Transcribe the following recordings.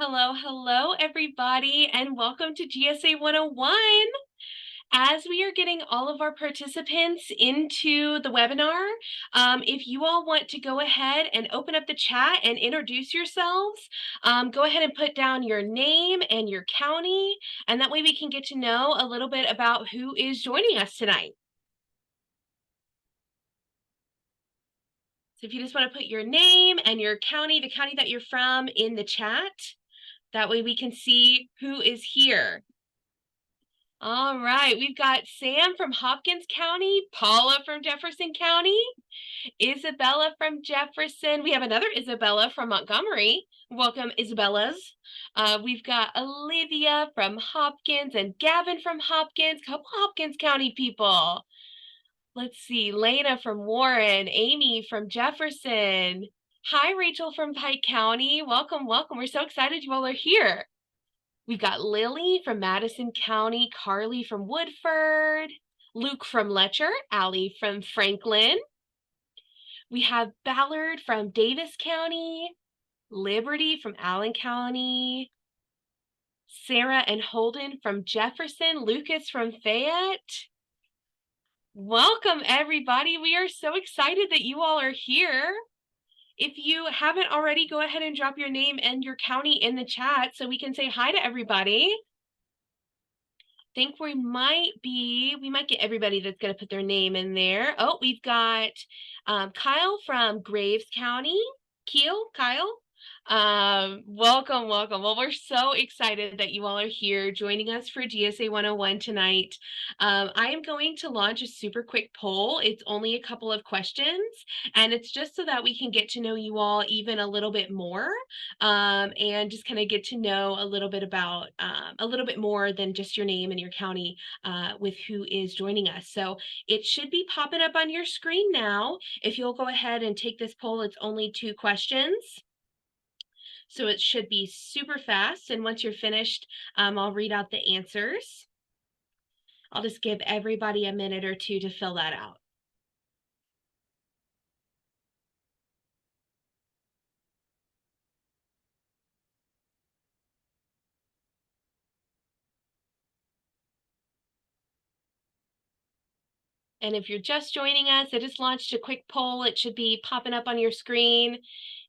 Hello, hello, everybody, and welcome to GSA 101. As we are getting all of our participants into the webinar, if you all want to go ahead and open up the chat and introduce yourselves, go ahead and put down your name and your county, and that way we can get to know a little bit about who is joining us tonight. So if you just want to put your name and your county, the county that you're from, in the chat, that way we can see who is here. All right, we've got Sam from Hopkins County, Paula from Jefferson County, Isabella from Jefferson. We have another Isabella from Montgomery. Welcome, Isabellas. We've got Olivia from Hopkins and Gavin from Hopkins, couple Hopkins County people. Let's see, Lena from Warren, Amy from Jefferson. Hi, Rachel from Pike County. Welcome, welcome. We're so excited you all are here. We've got Lily from Madison County, Carly from Woodford, Luke from Letcher, Allie from Franklin. We have Ballard from Davis County, Liberty from Allen County, Sarah and Holden from Jefferson, Lucas from Fayette. Welcome, everybody. We are so excited that you all are here. If you haven't already, go ahead and drop your name and your county in the chat so we can say hi to everybody. Think we might get everybody that's going to put their name in there. Oh, we've got Kyle from Graves County. Kyle. Welcome. Well, we're so excited that you all are here joining us for GSA 101 tonight. I am going to launch a super quick poll. It's only a couple of questions, and it's just so that we can get to know you all even a little bit more, and just kind of get to know a little bit about a little bit more than just your name and your county with who is joining us. So it should be popping up on your screen now. If you'll go ahead and take this poll, it's only 2 questions. So it should be super fast. And once you're finished, I'll read out the answers. I'll just give everybody a minute or two to fill that out. And if you're just joining us, I just launched a quick poll. It should be popping up on your screen.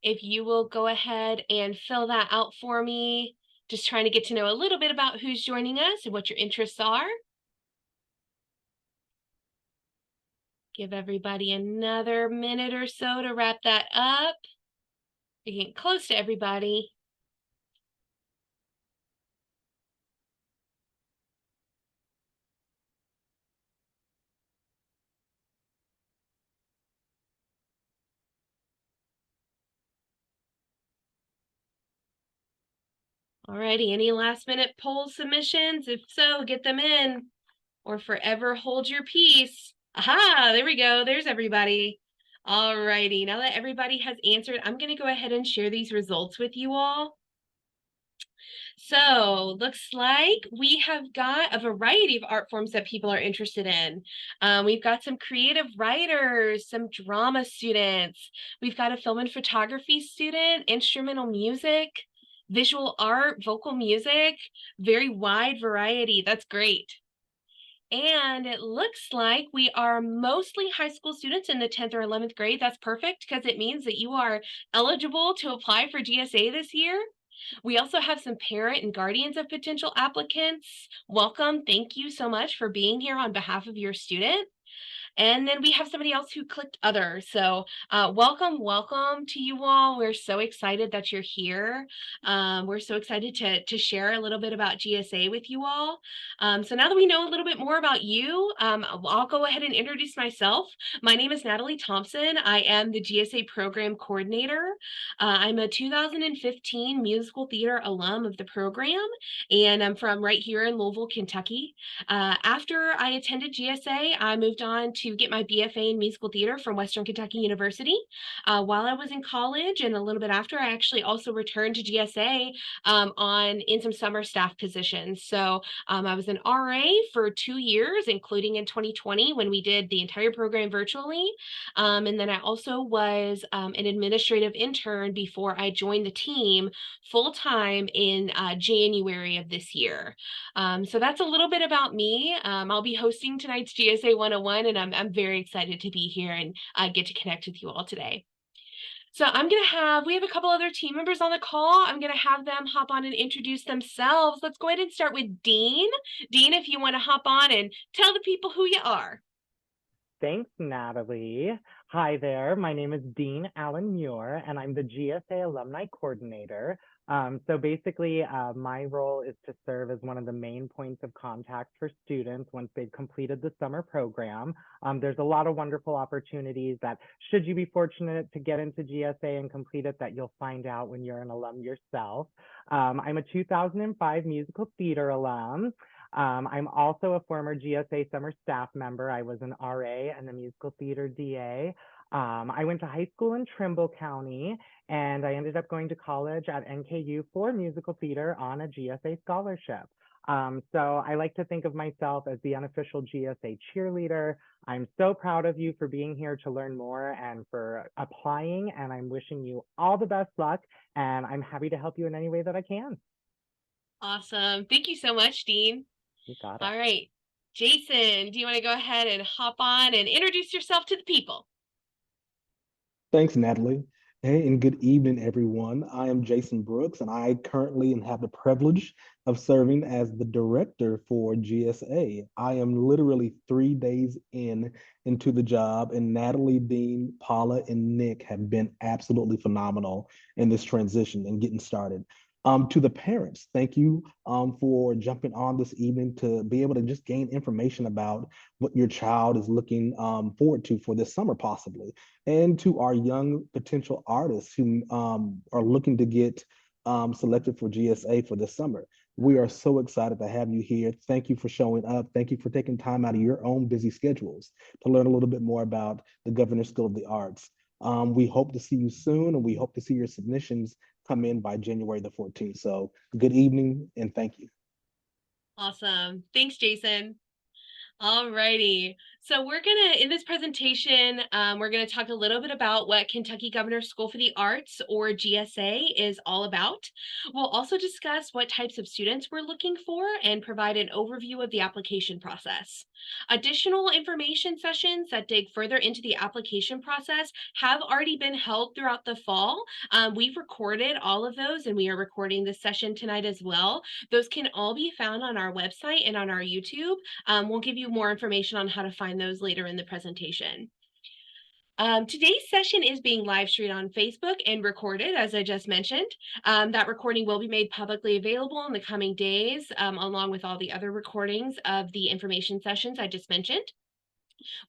If you will go ahead and fill that out for me, just trying to get to know a little bit about who's joining us and what your interests are. Give everybody another minute or so to wrap that up. We're getting close to everybody. Alrighty, any last minute poll submissions? If so, get them in or forever hold your peace. Aha, there we go. There's everybody. Alrighty, now that everybody has answered, I'm going to go ahead and share these results with you all. So looks like we have got a variety of art forms that people are interested in. We've got some creative writers, some drama students. We've got a film and photography student, instrumental music, visual art, vocal music, very wide variety. That's great. And it looks like we are mostly high school students in the 10th or 11th grade. That's perfect because it means that you are eligible to apply for GSA this year. We also have some parent and guardians of potential applicants. Welcome. Thank you so much for being here on behalf of your student. And then we have somebody else who clicked other. So welcome to you all. We're so excited that you're here. We're so excited to share a little bit about GSA with you all. So now that we know a little bit more about you, I'll go ahead and introduce myself. My name is Natalie Thompson. I am the GSA program coordinator. I'm a 2015 musical theater alum of the program, and I'm from right here in Louisville, Kentucky. After I attended GSA, I moved on to get my BFA in musical theater from Western Kentucky University. While I was in college and a little bit after, I actually also returned to GSA in some summer staff positions. So I was an RA for 2 years, including in 2020 when we did the entire program virtually. And then I also was an administrative intern before I joined the team full time in January of this year. So that's a little bit about me. I'll be hosting tonight's GSA 101, and I'm very excited to be here and get to connect with you all today. So we have a couple other team members on the call. I'm gonna have them hop on and introduce themselves. Let's go ahead and start with Dean. Dean, if you wanna hop on and tell the people who you are. Thanks, Natalie. Hi there. My name is Dean Allen Muir, and I'm the GSA Alumni Coordinator. So basically, my role is to serve as one of the main points of contact for students once they've completed the summer program. There's a lot of wonderful opportunities that, should you be fortunate to get into GSA and complete it, that you'll find out when you're an alum yourself. I'm a 2005 musical theater alum. I'm also a former GSA summer staff member. I was an RA and a musical theater DA. I went to high school in Trimble County, and I ended up going to college at NKU for musical theater on a GSA scholarship. So I like to think of myself as the unofficial GSA cheerleader. I'm so proud of you for being here to learn more and for applying, and I'm wishing you all the best luck, and I'm happy to help you in any way that I can. Awesome. Thank you so much, Dean. You got it. All right. Jason, do you want to go ahead and hop on and introduce yourself to the people? Thanks, Natalie. Hey, and good evening, everyone. I am Jason Brooks, and I currently have the privilege of serving as the director for GSA. I am literally 3 days into the job, and Natalie, Dean, Paula, and Nick have been absolutely phenomenal in this transition and getting started. To the parents, thank you for jumping on this evening to be able to just gain information about what your child is looking forward to for this summer, possibly. And to our young potential artists who are looking to get selected for GSA for this summer. We are so excited to have you here. Thank you for showing up. Thank you for taking time out of your own busy schedules to learn a little bit more about the Governor's School of the Arts. We hope to see you soon, and we hope to see your submissions come in by January the 14th. So good evening and thank you. Awesome. Thanks, Jason. All righty. So in this presentation, we're gonna talk a little bit about what Kentucky Governor's School for the Arts, or GSA, is all about. We'll also discuss what types of students we're looking for and provide an overview of the application process. Additional information sessions that dig further into the application process have already been held throughout the fall. We've recorded all of those, and we are recording this session tonight as well. Those can all be found on our website and on our YouTube. We'll give you more information on how to find those later in the presentation. Today's session is being live streamed on Facebook and recorded, as I just mentioned. That recording will be made publicly available in the coming days, along with all the other recordings of the information sessions I just mentioned.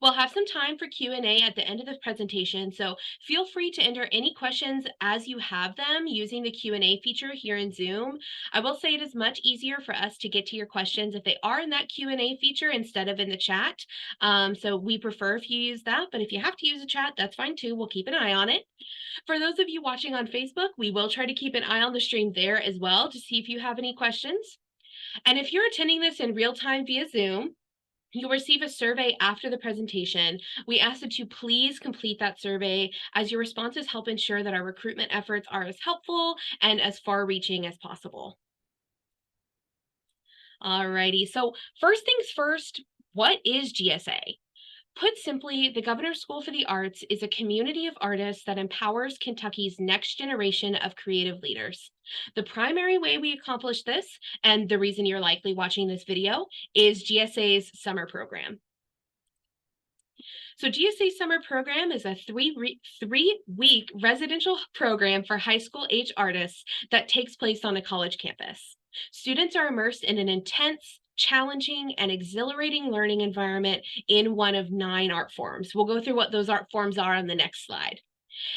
We'll have some time for Q&A at the end of the presentation, so feel free to enter any questions as you have them using the Q&A feature here in Zoom. I will say it is much easier for us to get to your questions if they are in that Q&A feature instead of in the chat. So we prefer if you use that, but if you have to use a chat, that's fine too. We'll keep an eye on it. For those of you watching on Facebook, we will try to keep an eye on the stream there as well to see if you have any questions. And if you're attending this in real time via Zoom, you'll receive a survey after the presentation. We ask that you please complete that survey, as your responses help ensure that our recruitment efforts are as helpful and as far-reaching as possible. Alrighty, so first things first, what is GSA? Put simply, the Governor's School for the Arts is a community of artists that empowers Kentucky's next generation of creative leaders. The primary way we accomplish this, and the reason you're likely watching this video, is GSA's Summer Program. So GSA Summer Program is a three-week residential program for high school age artists that takes place on a college campus. Students are immersed in an intense, challenging, and exhilarating learning environment in one of 9 art forms. We'll go through what those art forms are on the next slide.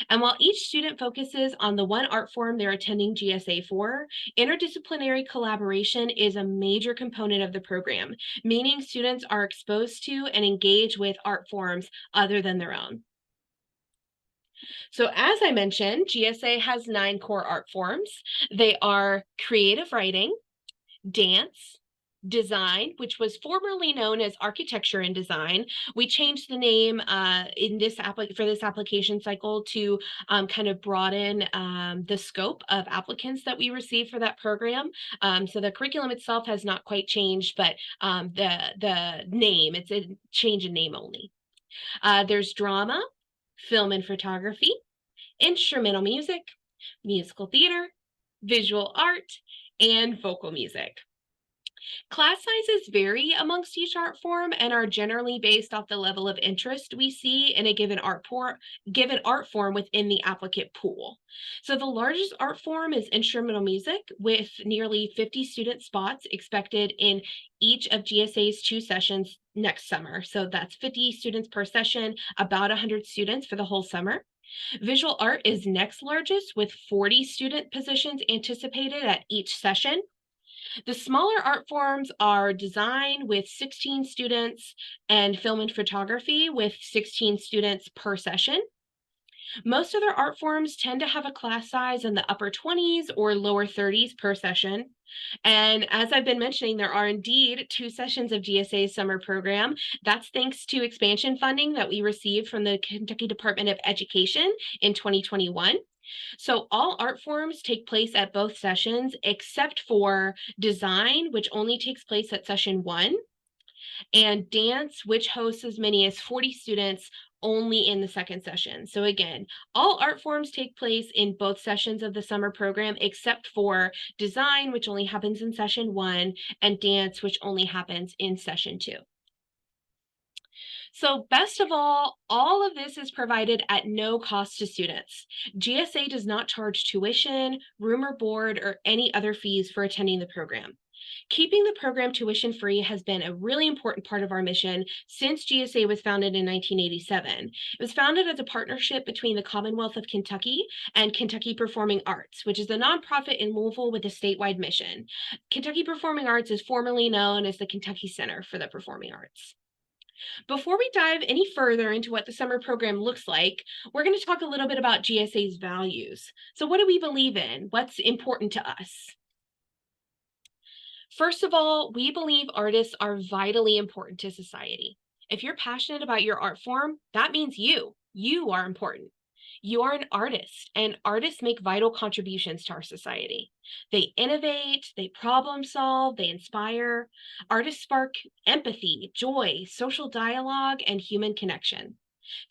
And while each student focuses on the one art form they're attending GSA for, interdisciplinary collaboration is a major component of the program, meaning students are exposed to and engage with art forms other than their own. So as I mentioned, GSA has 9 core art forms. They are creative writing, dance, design, which was formerly known as architecture and design. We changed the name for this application cycle to kind of broaden the scope of applicants that we receive for that program. So the curriculum itself has not quite changed, but the name, it's a change in name only. There's drama, film and photography, instrumental music, musical theater, visual art, and vocal music. Class sizes vary amongst each art form and are generally based off the level of interest we see in a given art form within the applicant pool. So the largest art form is instrumental music, with nearly 50 student spots expected in each of GSA's 2 sessions next summer. So that's 50 students per session, about 100 students for the whole summer. Visual art is next largest, with 40 student positions anticipated at each session. The smaller art forms are design with 16 students and film and photography with 16 students per session. Most other art forms tend to have a class size in the upper 20s or lower 30s per session. And as I've been mentioning, there are indeed 2 sessions of GSA Summer Program. That's thanks to expansion funding that we received from the Kentucky Department of Education in 2021. So all art forms take place at both sessions, except for design, which only takes place at session 1, and dance, which hosts as many as 40 students only in the second session. So again, all art forms take place in both sessions of the summer program, except for design, which only happens in session 1, and dance, which only happens in session 2. So best of all of this is provided at no cost to students. GSA does not charge tuition, room or board, or any other fees for attending the program. Keeping the program tuition free has been a really important part of our mission since GSA was founded in 1987. It was founded as a partnership between the Commonwealth of Kentucky and Kentucky Performing Arts, which is a nonprofit in Louisville with a statewide mission. Kentucky Performing Arts is formerly known as the Kentucky Center for the Performing Arts. Before we dive any further into what the summer program looks like, we're going to talk a little bit about GSA's values. So what do we believe in? What's important to us? First of all, we believe artists are vitally important to society. If you're passionate about your art form, that means you are important. You are an artist, and artists make vital contributions to our society. They innovate, they problem solve, they inspire. Artists spark empathy, joy, social dialogue, and human connection.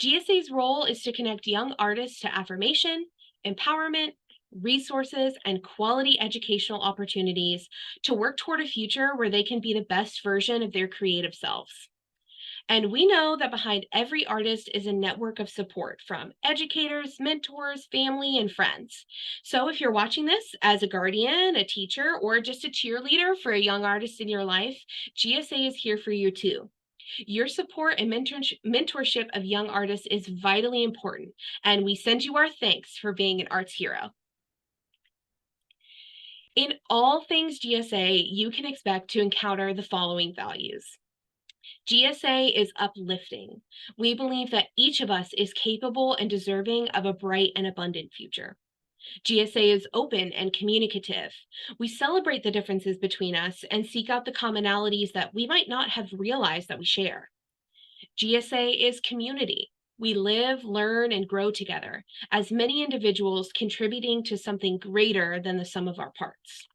GSA's role is to connect young artists to affirmation, empowerment, resources, and quality educational opportunities to work toward a future where they can be the best version of their creative selves. And we know that behind every artist is a network of support from educators, mentors, family, and friends. So if you're watching this as a guardian, a teacher, or just a cheerleader for a young artist in your life, GSA is here for you too. Your support and mentorship of young artists is vitally important, and we send you our thanks for being an arts hero. In all things GSA, you can expect to encounter the following values. GSA is uplifting. We believe that each of us is capable and deserving of a bright and abundant future. GSA is open and communicative. We celebrate the differences between us and seek out the commonalities that we might not have realized that we share. GSA is community. We live, learn, and grow together as many individuals contributing to something greater than the sum of our parts.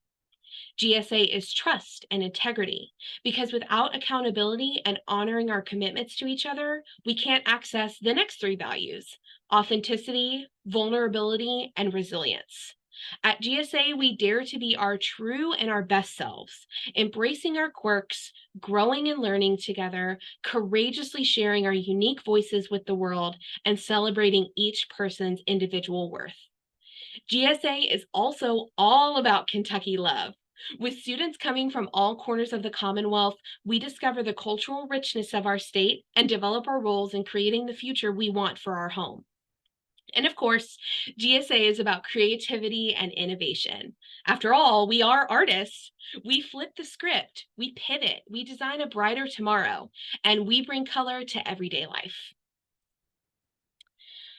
GSA is trust and integrity, because without accountability and honoring our commitments to each other, we can't access the next 3 values: authenticity, vulnerability, and resilience. At GSA, we dare to be our true and our best selves, embracing our quirks, growing and learning together, courageously sharing our unique voices with the world, and celebrating each person's individual worth. GSA is also all about Kentucky love. With students coming from all corners of the Commonwealth, we discover the cultural richness of our state and develop our roles in creating the future we want for our home. And of course, GSA is about creativity and innovation. After all, we are artists. We flip the script, we pivot, we design a brighter tomorrow, and we bring color to everyday life.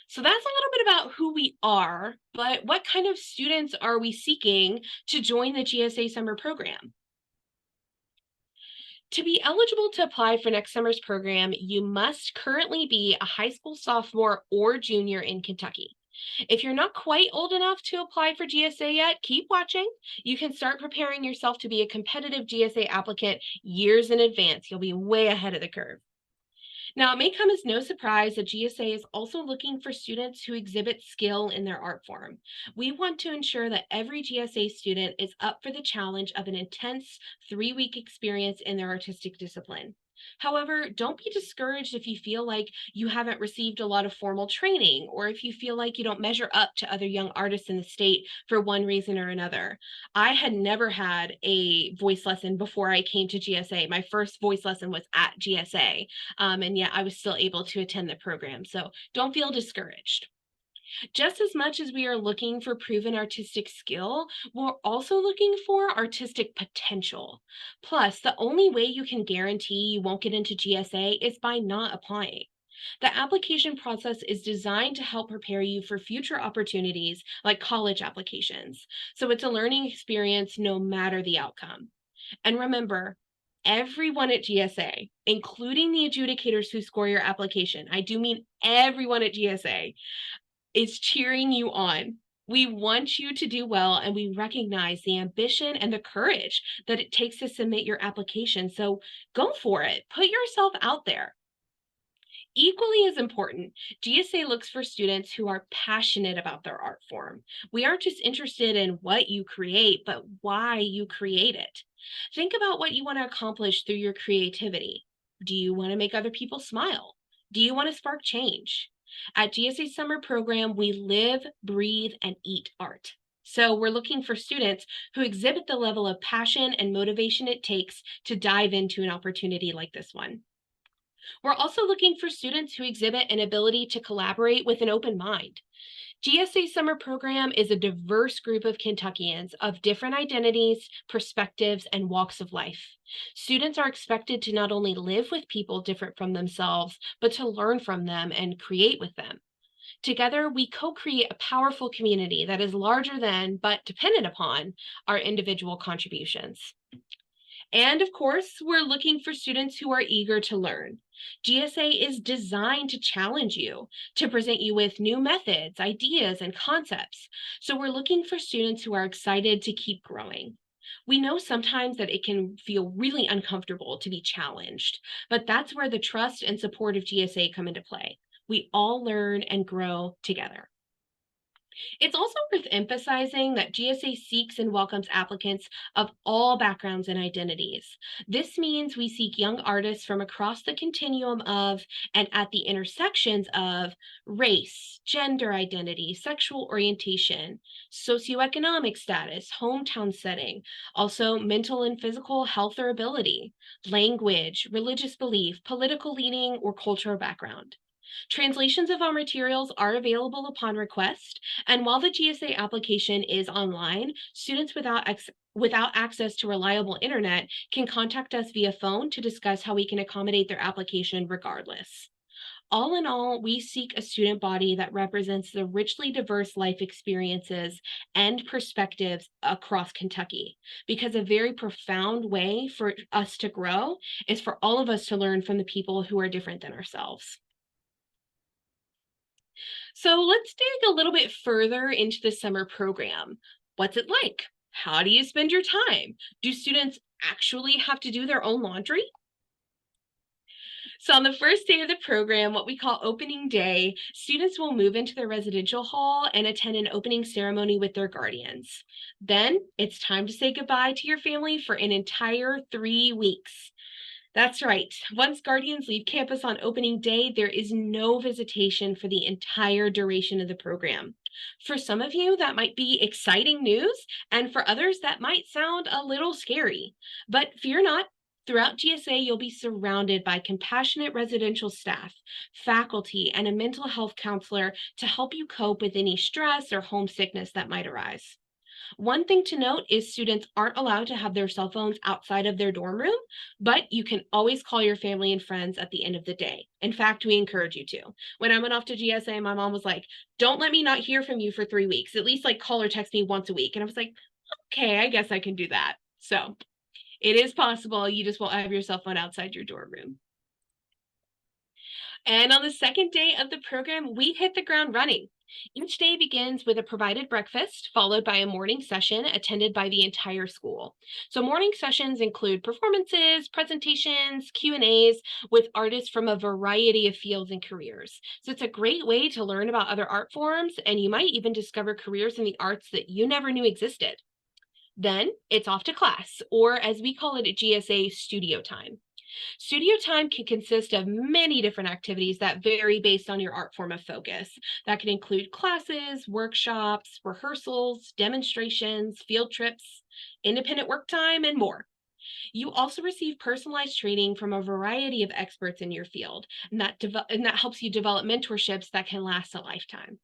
So that's a little bit about who we are, but what kind of students are we seeking to join the GSA Summer Program? To be eligible to apply for next summer's program, you must currently be a high school sophomore or junior in Kentucky. If you're not quite old enough to apply for GSA yet, keep watching. You can start preparing yourself to be a competitive GSA applicant years in advance. You'll be way ahead of the curve. Now, it may come as no surprise that GSA is also looking for students who exhibit skill in their art form. We want to ensure that every GSA student is up for the challenge of an intense 3-week experience in their artistic discipline. However, don't be discouraged if you feel like you haven't received a lot of formal training, or if you feel like you don't measure up to other young artists in the state for one reason or another. I had never had a voice lesson before I came to GSA. My first voice lesson was at GSA, and yet I was still able to attend the program. So don't feel discouraged. Just as much as we are looking for proven artistic skill, we're also looking for artistic potential. Plus, the only way you can guarantee you won't get into GSA is by not applying. The application process is designed to help prepare you for future opportunities like college applications. So it's a learning experience no matter the outcome. And remember, everyone at GSA, including the adjudicators who score your application, I do mean everyone at GSA, is cheering you on. We want you to do well, and we recognize the ambition and the courage that it takes to submit your application. So go for it. Put yourself out there. Equally as important, GSA looks for students who are passionate about their art form. We aren't just interested in what you create, but why you create it. Think about what you want to accomplish through your creativity. Do you want to make other people smile? Do you want to spark change? At GSA Summer Program, we live, breathe, and eat art. So we're looking for students who exhibit the level of passion and motivation it takes to dive into an opportunity like this one. We're also looking for students who exhibit an ability to collaborate with an open mind. GSA Summer Program is a diverse group of Kentuckians of different identities, perspectives, and walks of life. Students are expected to not only live with people different from themselves, but to learn from them and create with them. Together, we co-create a powerful community that is larger than, but dependent upon, our individual contributions. And of course, we're looking for students who are eager to learn. GSA is designed to challenge you, to present you with new methods, ideas, and concepts. So we're looking for students who are excited to keep growing. We know sometimes that it can feel really uncomfortable to be challenged, but that's where the trust and support of GSA come into play. We all learn and grow together. It's also worth emphasizing that GSA seeks and welcomes applicants of all backgrounds and identities. This means we seek young artists from across the continuum of and at the intersections of race, gender identity, sexual orientation, socioeconomic status, hometown setting, also mental and physical health or ability, language, religious belief, political leaning, or cultural background. Translations of our materials are available upon request, and while the GSA application is online, students without access to reliable internet can contact us via phone to discuss how we can accommodate their application regardless. All in all, we seek a student body that represents the richly diverse life experiences and perspectives across Kentucky, because a very profound way for us to grow is for all of us to learn from the people who are different than ourselves. So let's dig a little bit further into the summer program. What's it like? How do you spend your time? Do students actually have to do their own laundry? So on the first day of the program, what we call opening day, students will move into their residential hall and attend an opening ceremony with their guardians. Then it's time to say goodbye to your family for an entire 3 weeks. That's right. Once guardians leave campus on opening day, there is no visitation for the entire duration of the program. For some of you, that might be exciting news, and for others, that might sound a little scary. But fear not, Throughout GSA, you'll be surrounded by compassionate residential staff, faculty, and a mental health counselor to help you cope with any stress or homesickness that might arise. One thing to note is students aren't allowed to have their cell phones outside of their dorm room, but you can always call your family and friends at the end of the day. In fact, we encourage you to. When I went off to GSA, my mom was like, don't let me not hear from you for 3 weeks. At least like call or text me once a week. And I was like, okay, I guess I can do that. So it is possible. You just won't have your cell phone outside your dorm room. And on the second day of the program, we hit the ground running. Each day begins with a provided breakfast, followed by a morning session attended by the entire school. So morning sessions include performances, presentations, Q&As with artists from a variety of fields and careers. So it's a great way to learn about other art forms, and you might even discover careers in the arts that you never knew existed. Then it's off to class, or as we call it at GSA, studio time. Studio time can consist of many different activities that vary based on your art form of focus. That can include classes, workshops, rehearsals, demonstrations, field trips, independent work time, and more. You also receive personalized training from a variety of experts in your field, and that helps you develop mentorships that can last a lifetime.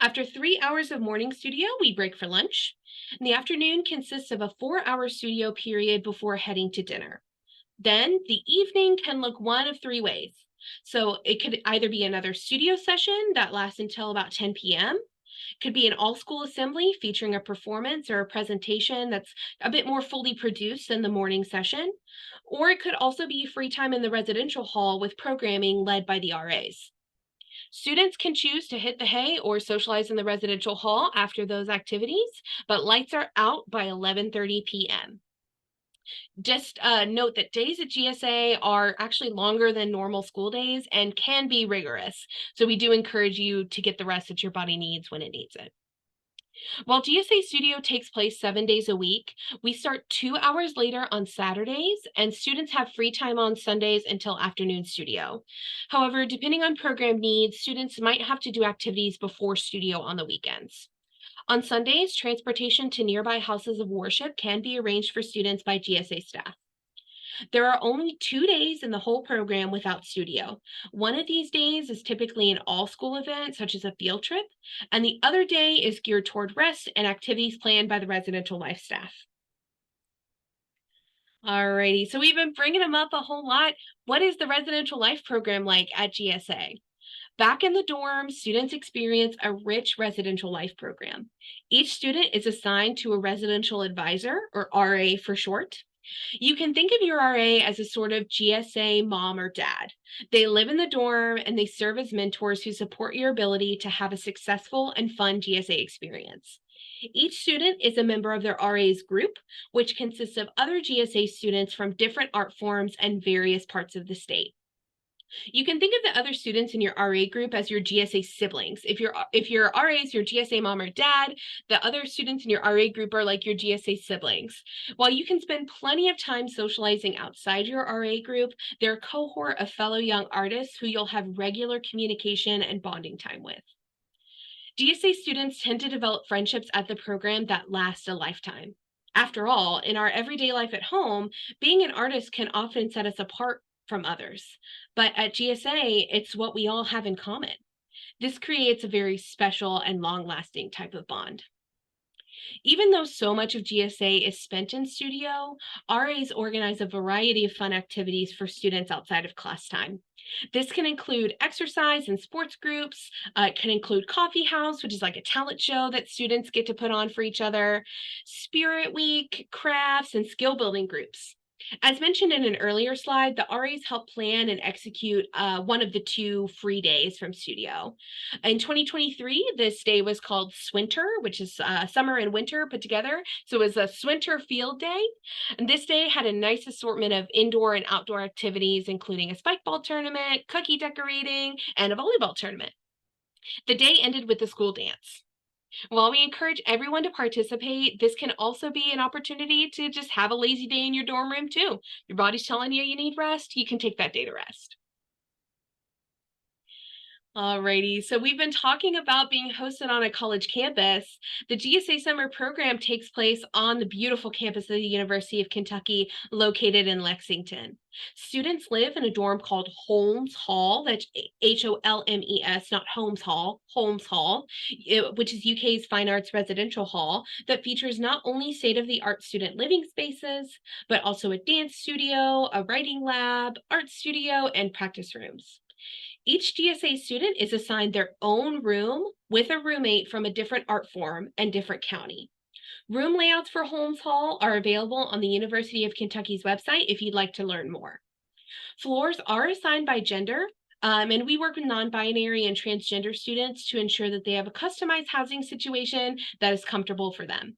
After 3 hours of morning studio, we break for lunch. And the afternoon consists of a 4-hour studio period before heading to dinner. Then the evening can look one of 3 ways. So it could either be another studio session that lasts until about 10 p.m. It could be an all-school assembly featuring a performance or a presentation that's a bit more fully produced than the morning session. Or it could also be free time in the residential hall with programming led by the RAs. Students can choose to hit the hay or socialize in the residential hall after those activities, but lights are out by 11:30 p.m. Just note that days at GSA are actually longer than normal school days and can be rigorous. So we do encourage you to get the rest that your body needs when it needs it. While GSA Studio takes place 7 days a week, we start 2 hours later on Saturdays, and students have free time on Sundays until afternoon studio. However, depending on program needs, students might have to do activities before studio on the weekends. On Sundays, transportation to nearby houses of worship can be arranged for students by GSA staff. There are only 2 days in the whole program without studio. One of these days is typically an all-school event, such as a field trip, and the other day is geared toward rest and activities planned by the residential life staff. Alrighty, so we've been bringing them up a whole lot. What is the residential life program like at GSA? Back in the dorm, students experience a rich residential life program. Each student is assigned to a residential advisor, or RA for short. You can think of your RA as a sort of GSA mom or dad. They live in the dorm and they serve as mentors who support your ability to have a successful and fun GSA experience. Each student is a member of their RA's group, which consists of other GSA students from different art forms and various parts of the state. You can think of the other students in your RA group as your GSA siblings. If your RA is your GSA mom or dad, the other students in your RA group are like your GSA siblings. While you can spend plenty of time socializing outside your RA group, they're a cohort of fellow young artists who you'll have regular communication and bonding time with. GSA students tend to develop friendships at the program that last a lifetime. After all, in our everyday life at home, being an artist can often set us apart from others. But at GSA, it's what we all have in common. This creates a very special and long-lasting type of bond. Even though so much of GSA is spent in studio, RAs organize a variety of fun activities for students outside of class time. This can include exercise and sports groups. It can include Coffee House, which is like a talent show that students get to put on for each other, Spirit Week, crafts, and skill building groups. As mentioned in an earlier slide, the RAs help plan and execute one of the 2 free days from studio. In 2023, this day was called Swinter, which is summer and winter put together. So it was a Swinter field day. And this day had a nice assortment of indoor and outdoor activities, including a spike ball tournament, cookie decorating, and a volleyball tournament. The day ended with the school dance. While we encourage everyone to participate, this can also be an opportunity to just have a lazy day in your dorm room too. Your body's telling you you need rest, you can take that day to rest. Alrighty, so we've been talking about being hosted on a college campus. The GSA Summer Program takes place on the beautiful campus of the University of Kentucky, located in Lexington. Students live in a dorm called Holmes Hall, that's Holmes, not Holmes Hall, Holmes Hall, which is UK's fine arts residential hall that features not only state-of-the-art student living spaces, but also a dance studio, a writing lab, art studio, and practice rooms. Each GSA student is assigned their own room with a roommate from a different art form and different county. Room layouts for Holmes Hall are available on the University of Kentucky's website if you'd like to learn more. Floors are assigned by gender, and we work with non-binary and transgender students to ensure that they have a customized housing situation that is comfortable for them.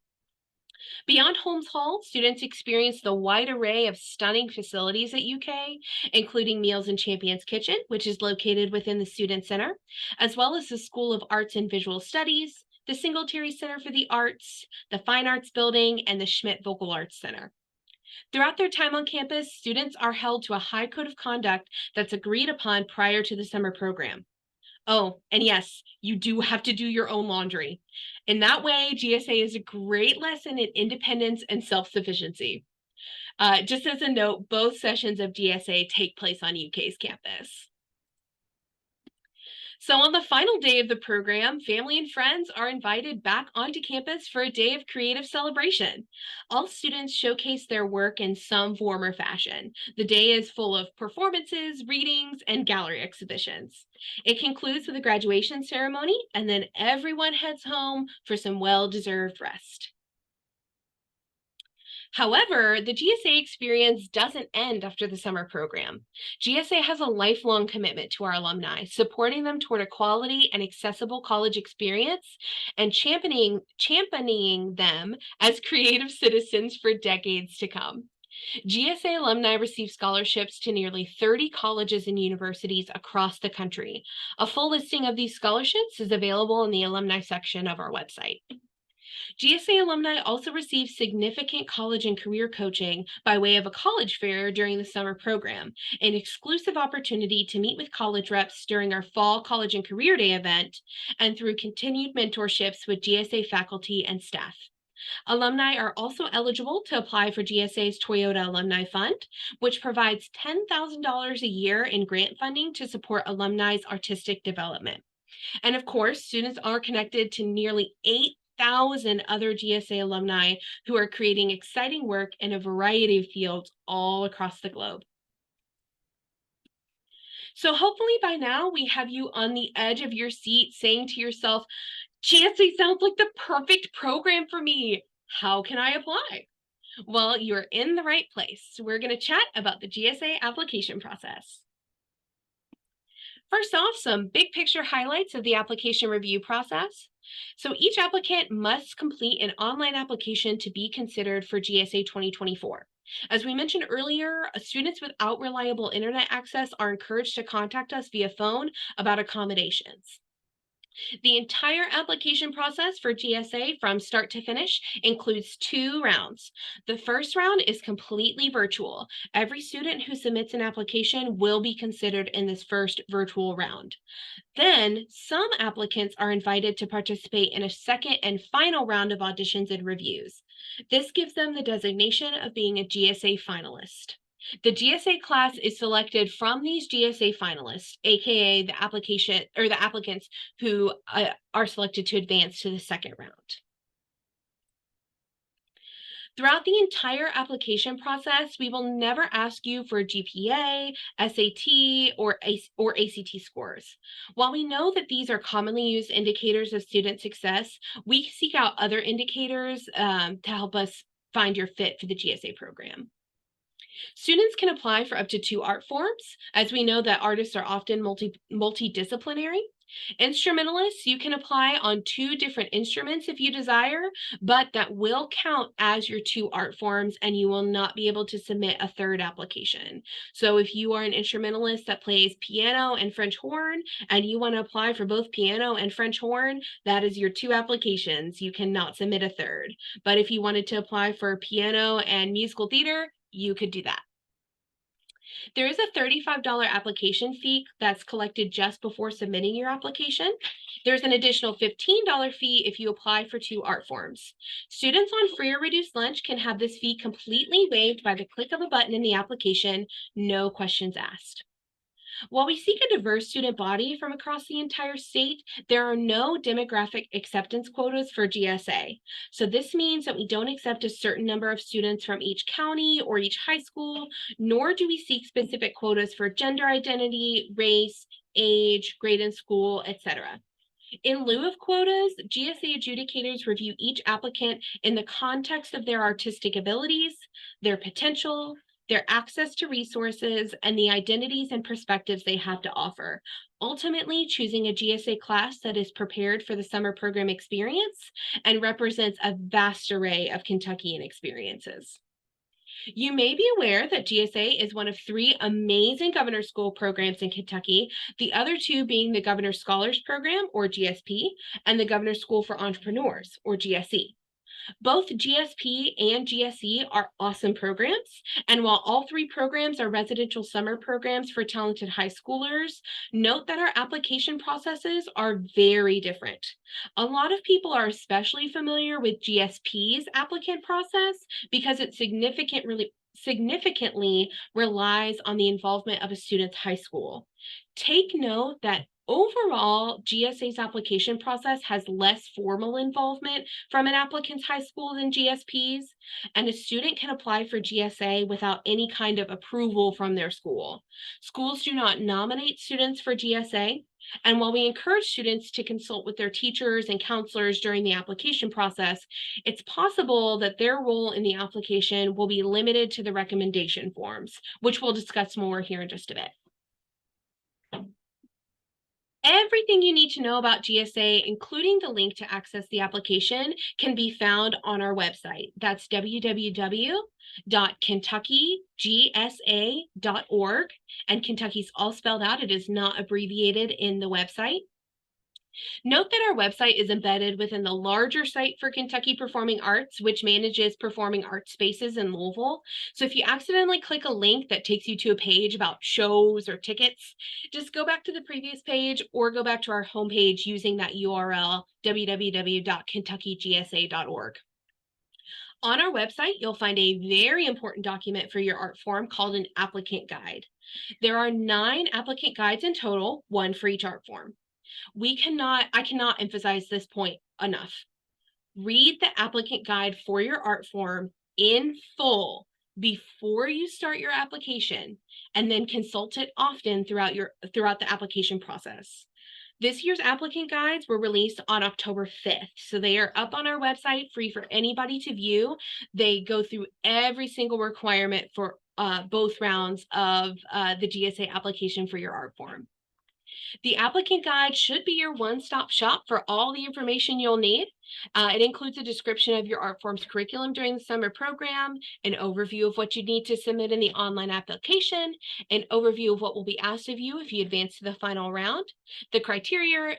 Beyond Holmes Hall, students experience the wide array of stunning facilities at UK, including Meals and Champions Kitchen, which is located within the Student Center, as well as the School of Arts and Visual Studies, the Singletary Center for the Arts, the Fine Arts Building, and the Schmidt Vocal Arts Center. Throughout their time on campus, students are held to a high code of conduct that's agreed upon prior to the summer program. Oh, and yes, you do have to do your own laundry. In that way, GSA is a great lesson in independence and self-sufficiency. Just as a note, both sessions of GSA take place on UK's campus. So on the final day of the program, family and friends are invited back onto campus for a day of creative celebration. All students showcase their work in some form or fashion. The day is full of performances, readings, and gallery exhibitions. It concludes with a graduation ceremony, and then everyone heads home for some well-deserved rest. However, the GSA experience doesn't end after the summer program. GSA has a lifelong commitment to our alumni, supporting them toward a quality and accessible college experience and championing them as creative citizens for decades to come. GSA alumni receive scholarships to nearly 30 colleges and universities across the country. A full listing of these scholarships is available in the alumni section of our website. GSA alumni also receive significant college and career coaching by way of a college fair during the summer program, an exclusive opportunity to meet with college reps during our fall college and career day event, and through continued mentorships with GSA faculty and staff. Alumni are also eligible to apply for GSA's Toyota Alumni Fund, which provides $10,000 a year in grant funding to support alumni's artistic development. And of course, students are connected to nearly 8,000 other GSA alumni who are creating exciting work in a variety of fields all across the globe. So hopefully by now we have you on the edge of your seat saying to yourself, GSA sounds like the perfect program for me. How can I apply? Well, you're in the right place. We're going to chat about the GSA application process. First off, some big picture highlights of the application review process. So each applicant must complete an online application to be considered for GSA 2024. As we mentioned earlier, students without reliable internet access are encouraged to contact us via phone about accommodations. The entire application process for GSA from start to finish includes 2 rounds. The first round is completely virtual. Every student who submits an application will be considered in this first virtual round. Then, some applicants are invited to participate in a second and final round of auditions and reviews. This gives them the designation of being a GSA finalist. The GSA class is selected from these GSA finalists, aka the applicants who are selected to advance to the second round. Throughout the entire application process, we will never ask you for GPA, SAT, or ACT scores. While we know that these are commonly used indicators of student success, we seek out other indicators to help us find your fit for the GSA program. Students can apply for up to 2 art forms, as we know that artists are often multidisciplinary. Instrumentalists, you can apply on 2 different instruments if you desire, but that will count as your 2 art forms and you will not be able to submit a third application. So if you are an instrumentalist that plays piano and French horn and you want to apply for both piano and French horn, that is your 2 applications. You cannot submit a third. But if you wanted to apply for piano and musical theater, you could do that. There is a $35 application fee that's collected just before submitting your application. There's an additional $15 fee if you apply for 2 art forms. Students on free or reduced lunch can have this fee completely waived by the click of a button in the application, no questions asked. While we seek a diverse student body from across the entire state, there are no demographic acceptance quotas for GSA. So this means that we don't accept a certain number of students from each county or each high school, nor do we seek specific quotas for gender identity, race, age, grade in school, etc. In lieu of quotas, GSA adjudicators review each applicant in the context of their artistic abilities, their potential, their access to resources, and the identities and perspectives they have to offer, ultimately choosing a GSA class that is prepared for the summer program experience and represents a vast array of Kentuckian experiences. You may be aware that GSA is one of 3 amazing Governor School programs in Kentucky, the other 2 being the Governor Scholars Program, or GSP, and the Governor School for Entrepreneurs, or GSE. Both GSP and GSE are awesome programs, and while all 3 programs are residential summer programs for talented high schoolers, note that our application processes are very different. A lot of people are especially familiar with GSP's applicant process because it significantly relies on the involvement of a student's high school. Take note that overall, GSA's application process has less formal involvement from an applicant's high school than GSP's, and a student can apply for GSA without any kind of approval from their school. Schools do not nominate students for GSA, and while we encourage students to consult with their teachers and counselors during the application process, it's possible that their role in the application will be limited to the recommendation forms, which we'll discuss more here in just a bit. Everything you need to know about GSA, including the link to access the application, can be found on our website. That's www.kentuckygsa.org. And Kentucky's all spelled out. It is not abbreviated in the website. Note that our website is embedded within the larger site for Kentucky Performing Arts, which manages performing arts spaces in Louisville. So if you accidentally click a link that takes you to a page about shows or tickets, just go back to the previous page or go back to our homepage using that URL, www.kentuckygsa.org. On our website, you'll find a very important document for your art form called an applicant guide. There are 9 applicant guides in total, 1 for each art form. I cannot emphasize this point enough. Read the applicant guide for your art form in full before you start your application, and then consult it often throughout the application process. This year's applicant guides were released on October 5th, so they are up on our website, free for anybody to view. They go through every single requirement for both rounds of the GSA application for your art form. The applicant guide should be your one-stop shop for all the information you'll need. It includes a description of your art form's curriculum during the summer program, an overview of what you need to submit in the online application, an overview of what will be asked of you if you advance to the final round, the criteria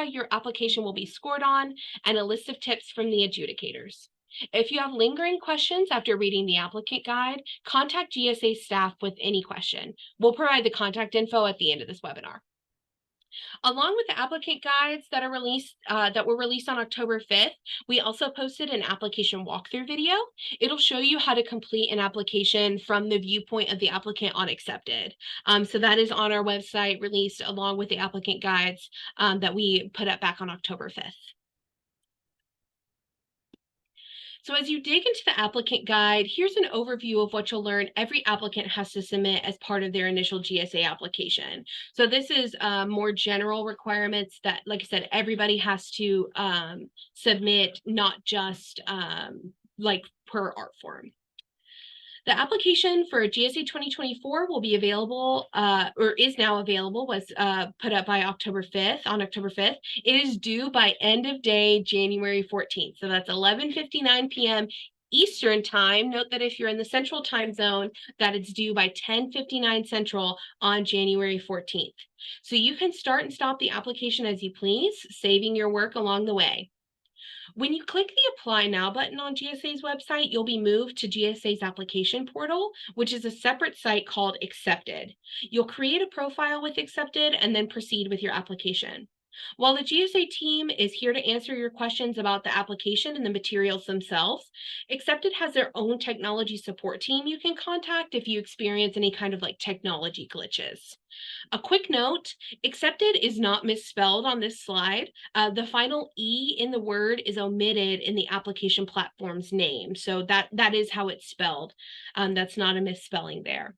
your application will be scored on, and a list of tips from the adjudicators. If you have lingering questions after reading the applicant guide, contact GSA staff with any question. We'll provide the contact info at the end of this webinar. Along with the applicant guides that were released on October 5th, we also posted an application walkthrough video. It'll show you how to complete an application from the viewpoint of the applicant on accepted. So that is on our website, released along with the applicant guides that we put up back on October 5th. So as you dig into the applicant guide, here's an overview of what you'll learn every applicant has to submit as part of their initial GSA application. So this is more general requirements that, like I said, everybody has to submit, not just like per art form. The application for GSA 2024 will be available, or is now available, was put up by October 5th, on October 5th. It is due by end of day, January 14th. So that's 11:59 p.m. Eastern time. Note that if you're in the central time zone, that it's due by 10:59 Central on January 14th. So you can start and stop the application as you please, saving your work along the way. When you click the Apply Now button on GSA's website, you'll be moved to GSA's application portal, which is a separate site called Accepted. You'll create a profile with Accepted and then proceed with your application. While the GSA team is here to answer your questions about the application and the materials themselves, Accepted has their own technology support team you can contact if you experience any kind of technology glitches. A quick note, accepted is not misspelled on this slide. The final E in the word is omitted in the application platform's name. So that is how it's spelled. That's not a misspelling there.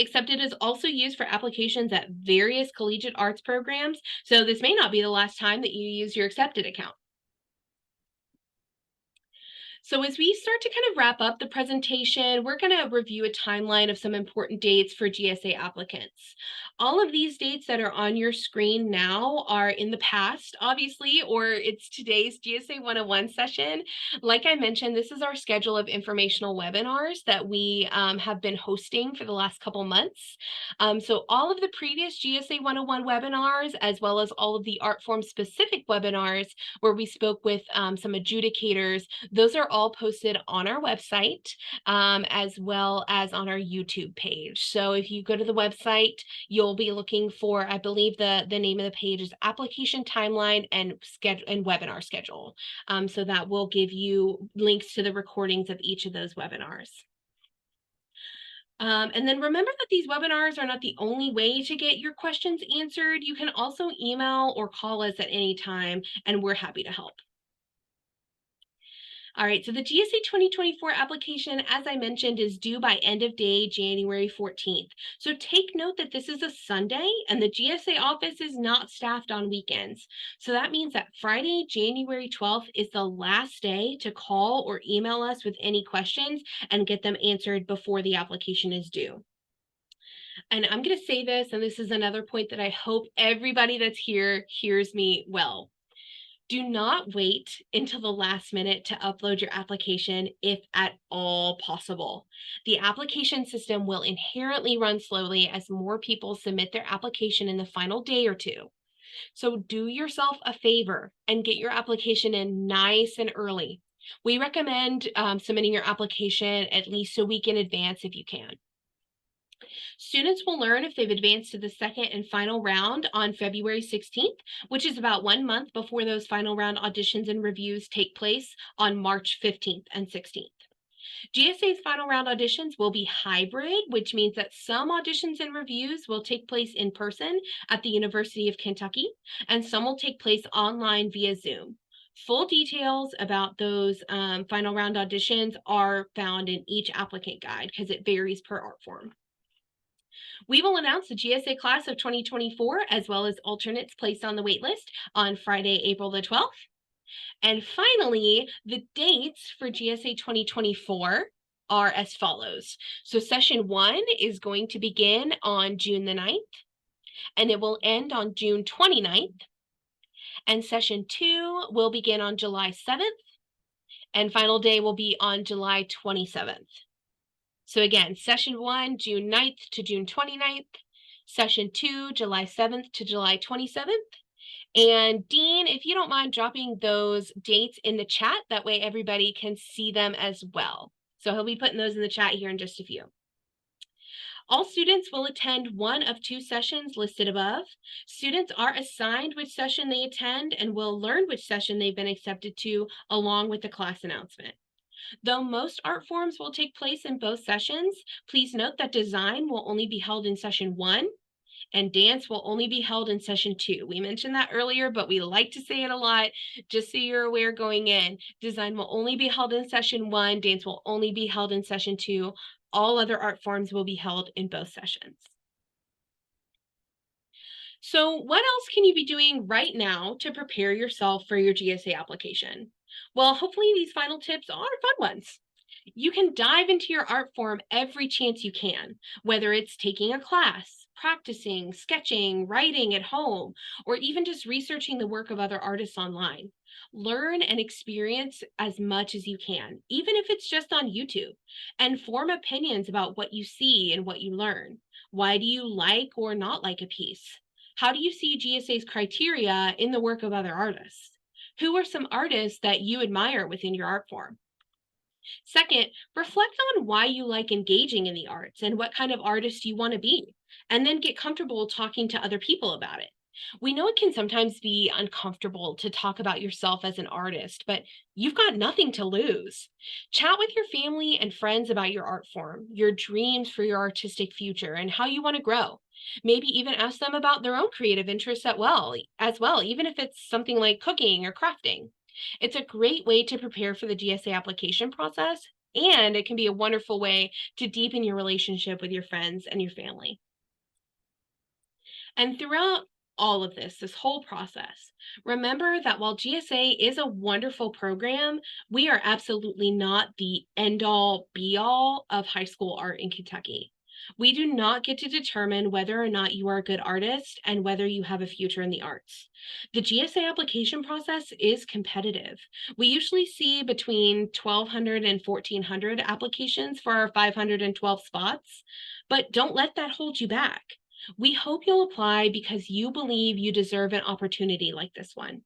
Accepted is also used for applications at various collegiate arts programs. So this may not be the last time that you use your accepted account. So as we start to kind of wrap up the presentation, we're going to review a timeline of some important dates for GSA applicants. All of these dates that are on your screen now are in the past, obviously, or it's today's GSA 101 session. Like I mentioned, this is our schedule of informational webinars that we have been hosting for the last couple months. So all of the previous GSA 101 webinars, as well as all of the art form specific webinars where we spoke with some adjudicators, those are all posted on our website, as well as on our YouTube page. So if you go to the website, you'll be looking for, I believe the name of the page is Application Timeline and Webinar Schedule. So that will give you links to the recordings of each of those webinars. And then remember that these webinars are not the only way to get your questions answered. You can also email or call us at any time, and we're happy to help. All right, so the GSA 2024 application, as I mentioned, is due by end of day, January 14th. So take note that this is a Sunday and the GSA office is not staffed on weekends. So that means that Friday, January 12th is the last day to call or email us with any questions and get them answered before the application is due. And I'm going to say this, and this is another point that I hope everybody that's here hears me well. Do not wait until the last minute to upload your application if at all possible. The application system will inherently run slowly as more people submit their application in the final day or two. So do yourself a favor and get your application in nice and early. We recommend submitting your application at least a week in advance if you can. Students will learn if they've advanced to the second and final round on February 16th, which is about 1 month before those final round auditions and reviews take place on March 15th and 16th. GSA's final round auditions will be hybrid, which means that some auditions and reviews will take place in person at the University of Kentucky, and some will take place online via Zoom. Full details about those final round auditions are found in each applicant guide because it varies per art form. We will announce the GSA class of 2024 as well as alternates placed on the waitlist on Friday, April the 12th. And finally, the dates for GSA 2024 are as follows. So session 1 is going to begin on June the 9th, and it will end on June 29th. And session 2 will begin on July 7th, and final day will be on July 27th. So again, session 1, June 9th to June 29th, session 2, July 7th to July 27th. And Dean, if you don't mind dropping those dates in the chat, that way everybody can see them as well. So he'll be putting those in the chat here in just a few. All students will attend one of 2 sessions listed above. Students are assigned which session they attend and will learn which session they've been accepted to along with the class announcement. Though most art forms will take place in both sessions, please note that design will only be held in session 1 and dance will only be held in session 2. We mentioned that earlier, but we like to say it a lot, just so you're aware going in. Design will only be held in session 1, dance will only be held in session 2. All other art forms will be held in both sessions. So what else can you be doing right now to prepare yourself for your GSA application? Well, hopefully these final tips are fun ones. You can dive into your art form every chance you can, whether it's taking a class, practicing, sketching, writing at home, or even just researching the work of other artists online. Learn and experience as much as you can, even if it's just on YouTube, and form opinions about what you see and what you learn. Why do you like or not like a piece? How do you see GSA's criteria in the work of other artists? Who are some artists that you admire within your art form? Second, reflect on why you like engaging in the arts and what kind of artist you want to be, and then get comfortable talking to other people about it. We know it can sometimes be uncomfortable to talk about yourself as an artist, but you've got nothing to lose. Chat with your family and friends about your art form, your dreams for your artistic future, and how you want to grow. Maybe even ask them about their own creative interests as well, even if it's something like cooking or crafting. It's a great way to prepare for the GSA application process, and it can be a wonderful way to deepen your relationship with your friends and your family. And throughout all of this whole process, remember that while GSA is a wonderful program, we are absolutely not the end all be all of high school art in Kentucky. We do not get to determine whether or not you are a good artist and whether you have a future in the arts. The GSA application process is competitive. We usually see between 1,200 and 1,400 applications for our 512 spots, but don't let that hold you back. We hope you'll apply because you believe you deserve an opportunity like this one.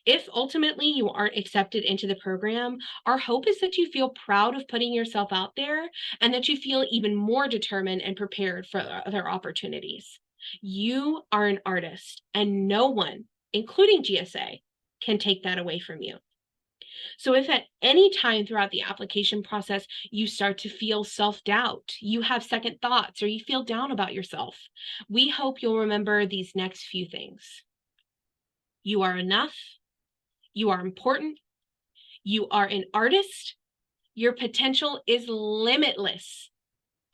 If ultimately you aren't accepted into the program, our hope is that you feel proud of putting yourself out there and that you feel even more determined and prepared for other opportunities. You are an artist, and no one, including GSA, can take that away from you. So if at any time throughout the application process you start to feel self-doubt, you have second thoughts, or you feel down about yourself, we hope you'll remember these next few things. You are enough. You are important. You are an artist. Your potential is limitless,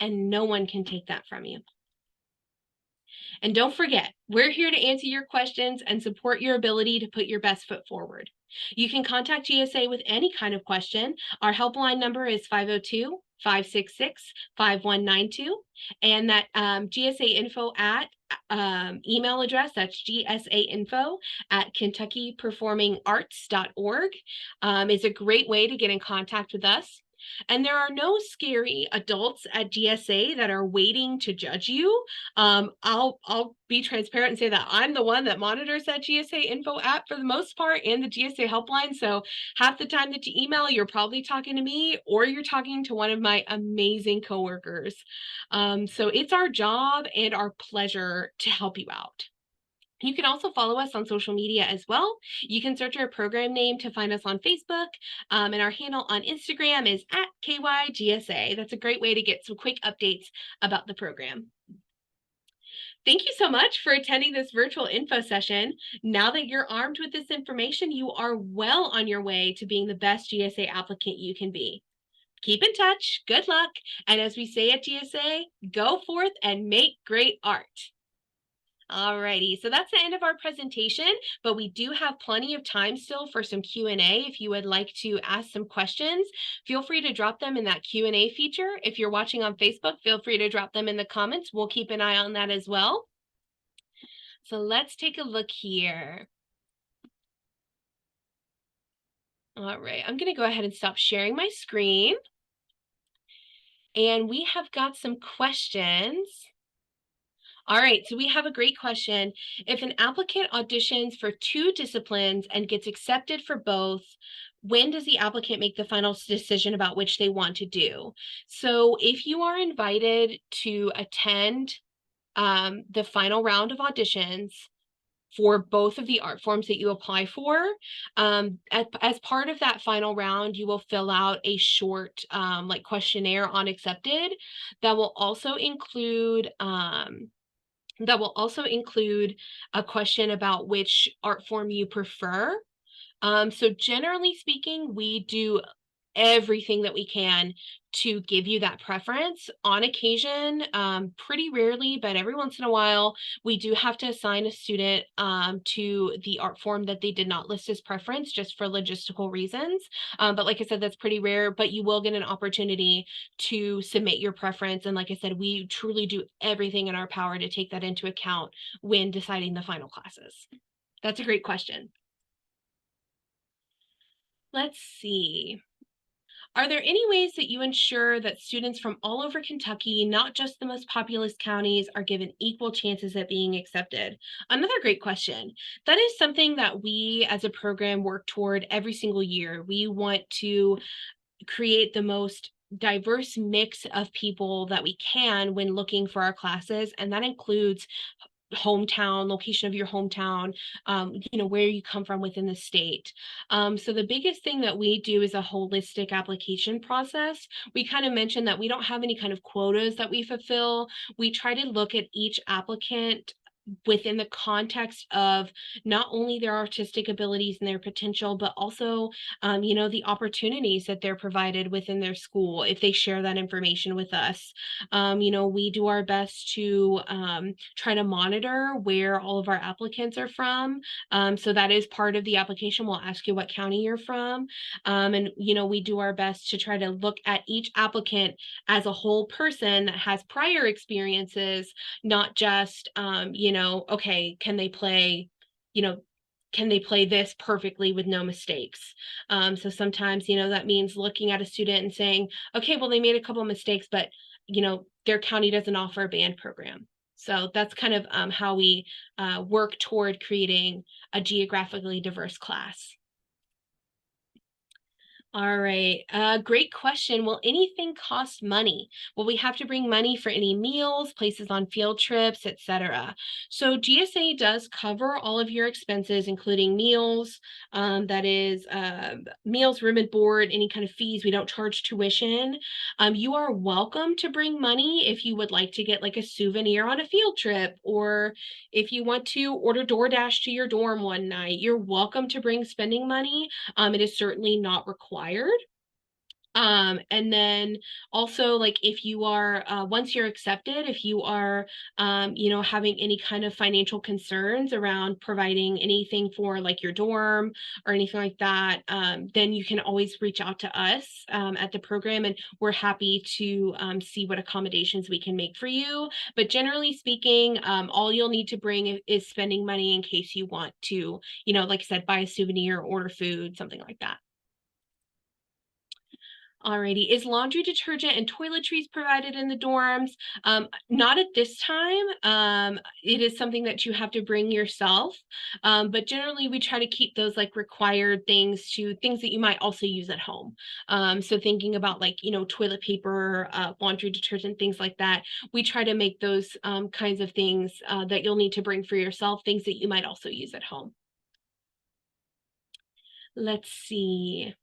and no one can take that from you. And don't forget, we're here to answer your questions and support your ability to put your best foot forward. You can contact GSA with any kind of question. Our helpline number is 502-566-5192. And that GSA info at email address, that's gsainfo@kentuckyperformingarts.org, is a great way to get in contact with us. And there are no scary adults at GSA that are waiting to judge you. I'll be transparent and say that I'm the one that monitors that GSA info app for the most part and the GSA helpline. So half the time that you email, you're probably talking to me or you're talking to one of my amazing coworkers. So it's our job and our pleasure to help you out. You can also follow us on social media as well. You can search our program name to find us on Facebook, and our handle on Instagram is @KYGSA. That's a great way to get some quick updates about the program. Thank you so much for attending this virtual info session. Now that you're armed with this information, you are well on your way to being the best GSA applicant you can be. Keep in touch, good luck, and as we say at GSA, go forth and make great art. Alrighty, so that's the end of our presentation, but we do have plenty of time still for some Q&A. If you would like to ask some questions, feel free to drop them in that Q&A feature. If you're watching on Facebook, feel free to drop them in the comments. We'll keep an eye on that as well. So let's take a look here. All right, I'm going to go ahead and stop sharing my screen. And we have got some questions. All right, so we have a great question. If an applicant auditions for 2 disciplines and gets accepted for both, when does the applicant make the final decision about which they want to do? So if you are invited to attend the final round of auditions for both of the art forms that you apply for, as part of that final round, you will fill out a short like questionnaire on accepted that will also include a question about which art form you prefer. So generally speaking, we do everything that we can to give you that preference. On occasion, pretty rarely, but every once in a while, we do have to assign a student to the art form that they did not list as preference just for logistical reasons. But like I said, that's pretty rare, but you will get an opportunity to submit your preference. And like I said, we truly do everything in our power to take that into account when deciding the final classes. That's a great question. Let's see. Are there any ways that you ensure that students from all over Kentucky, not just the most populous counties, are given equal chances at being accepted? Another great question. That is something that we as a program work toward every single year. We want to create the most diverse mix of people that we can when looking for our classes, and that includes hometown, location of your hometown, where you come from within the state. So the biggest thing that we do is a holistic application process. We kind of mentioned that we don't have any kind of quotas that we fulfill. We try to look at each applicant within the context of not only their artistic abilities and their potential, but also, the opportunities that they're provided within their school if they share that information with us. We do our best to try to monitor where all of our applicants are from. So that is part of the application. We'll ask you what county you're from. We do our best to try to look at each applicant as a whole person that has prior experiences, not just, okay, can they play this perfectly with no mistakes? So sometimes, that means looking at a student and saying, okay, well, they made a couple of mistakes, but, their county doesn't offer a band program. So that's kind of how we work toward creating a geographically diverse class. All right. Great question. Will anything cost money? Will we have to bring money for any meals, places on field trips, etc.? So GSA does cover all of your expenses, including meals, that is meals, room and board, any kind of fees. We don't charge tuition. You are welcome to bring money if you would like to get like a souvenir on a field trip, or if you want to order DoorDash to your dorm one night, you're welcome to bring spending money. It is certainly not required. And then also, like, if you are once you're accepted, if you are having any kind of financial concerns around providing anything for like your dorm or anything like that, then you can always reach out to us at the program, and we're happy to see what accommodations we can make for you. But generally speaking, all you'll need to bring is spending money in case you want to, like I said, buy a souvenir, order food, something like that. Alrighty, is laundry detergent and toiletries provided in the dorms? Not at this time. It is something that you have to bring yourself. But generally we try to keep those like required things to things that you might also use at home. So thinking about like, toilet paper, laundry detergent, things like that. We try to make those kinds of things that you'll need to bring for yourself, things that you might also use at home. Let's see.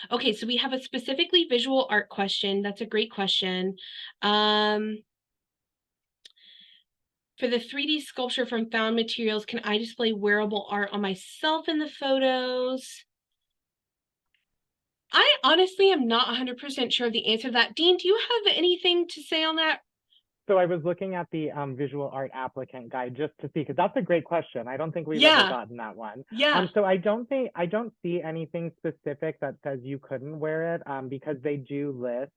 Okay, so we have a specifically visual art question. That's a great question. For the 3D sculpture from found materials, can I display wearable art on myself in the photos? I honestly am not 100% sure of the answer to that. Dean, do you have anything to say on that? So I was looking at the visual art applicant guide just to see, because that's a great question. I don't think we've ever gotten that one. Yeah. So I don't see anything specific that says you couldn't wear it, because they do list,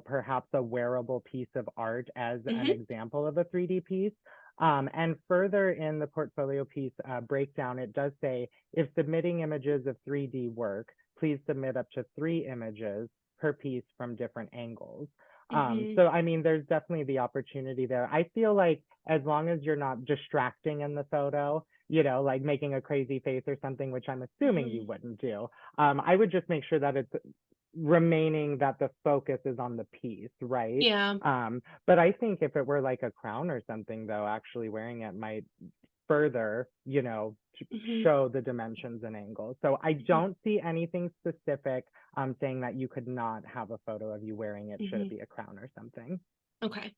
perhaps a wearable piece of art as an example of a 3D piece. And further in the portfolio piece breakdown, it does say, if submitting images of 3D work, please submit up to 3 images per piece from different angles. So I mean, there's definitely the opportunity there. I feel like as long as you're not distracting in the photo, like making a crazy face or something, which I'm assuming you wouldn't do, I would just make sure that it's remaining that the focus is on the piece, right? Yeah. But I think if it were like a crown or something, though, actually wearing it might further, show the dimensions and angles. So I don't see anything specific saying that you could not have a photo of you wearing it should it be a crown or something. Okay.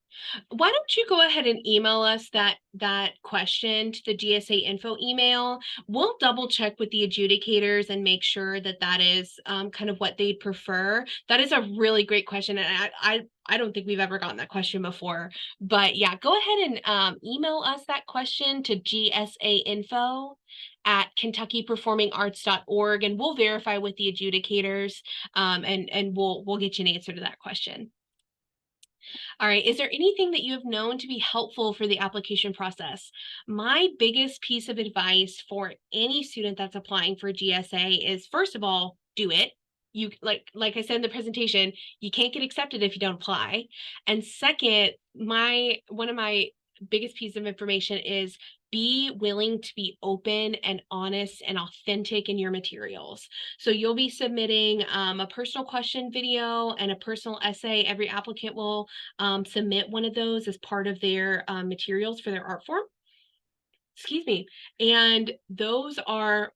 Why don't you go ahead and email us that question to the GSA info email? We'll double check with the adjudicators and make sure that that is kind of what they'd prefer. That is a really great question, and I don't think we've ever gotten that question before. But yeah, go ahead and email us that question to gsainfo@kentuckyperformingarts.org, and we'll verify with the adjudicators, and we'll get you an answer to that question. All right, is there anything that you have known to be helpful for the application process? My biggest piece of advice for any student that's applying for GSA is, first of all, do it. you like I said in the presentation, you can't get accepted if you don't apply. And second, one of my biggest piece of information is be willing to be open and honest and authentic in your materials. So you'll be submitting a personal question video and a personal essay. Every applicant will submit one of those as part of their materials for their art form. Excuse me. And those are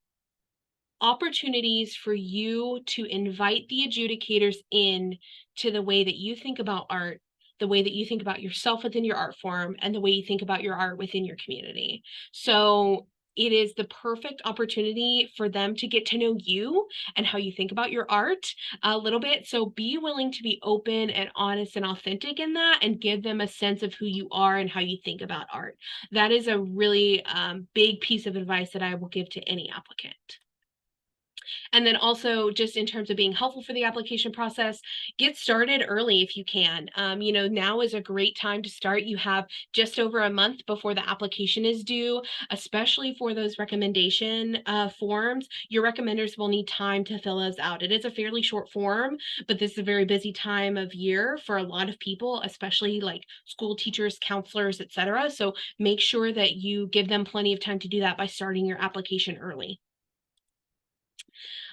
opportunities for you to invite the adjudicators in to the way that you think about art, the way that you think about yourself within your art form, and the way you think about your art within your community. So it is the perfect opportunity for them to get to know you and how you think about your art a little bit. So be willing to be open and honest and authentic in that, and give them a sense of who you are and how you think about art. That is a really big piece of advice that I will give to any applicant. And then also, just in terms of being helpful for the application process, get started early if you can. Now is a great time to start. You have just over a month before the application is due, especially for those recommendation forms. Your recommenders will need time to fill those out. It is a fairly short form, but this is a very busy time of year for a lot of people, especially like school teachers, counselors, etc. So make sure that you give them plenty of time to do that by starting your application early.